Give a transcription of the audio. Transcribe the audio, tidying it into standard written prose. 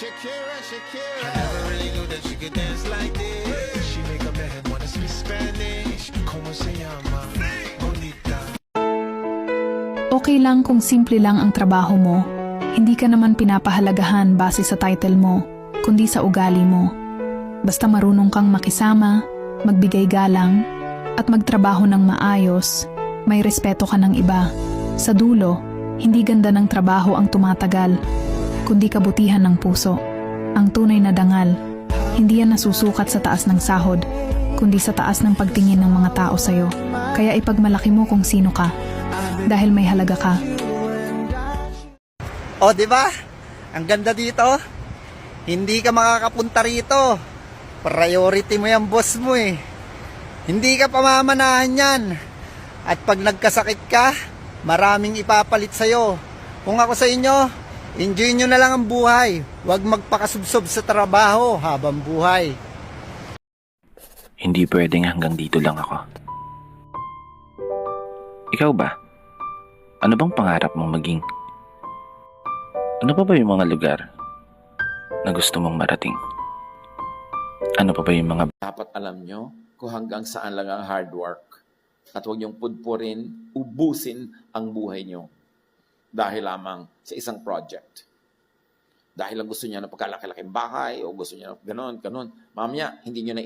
Shakira, Shakira. I never really knew that she could dance like this. She make a man wanna speak Spanish. Como se llama? Bonita. Okay lang kung simple lang ang trabaho mo. Hindi ka naman pinapahalagahan base sa title mo, kundi sa ugali mo. Basta marunong kang makisama, magbigay galang, at magtrabaho ng maayos, may respeto ka ng iba. Sa dulo, hindi ganda ng trabaho ang tumatagal, kundi kabutihan ng puso. Ang tunay na dangal, hindi yan nasusukat sa taas ng sahod, kundi sa taas ng pagtingin ng mga tao sa'yo. Kaya ipagmalaki mo kung sino ka, dahil may halaga ka. O, di ba? Ang ganda dito. Hindi ka makakapunta rito. Priority mo yung boss mo eh. Hindi ka pamamanahan yan. At pag nagkasakit ka, maraming ipapalit sa'yo. Kung ako sa inyo, enjoy nyo na lang ang buhay. Huwag magpakasubsob sa trabaho habang buhay. Hindi pwedeng hanggang dito lang ako. Ikaw ba? Ano bang pangarap mong maging? Ano pa ba yung mga lugar na gusto mong marating? Ano pa ba yung mga... Dapat alam nyo kung hanggang saan lang ang hard work. At huwag niyong pudpurin, ubusin ang buhay nyo. Dahil lamang sa isang project. Dahil lang gusto niya ng pagkalaki-laking bahay o gusto niya ng ganon. Mamaya, hindi nyo na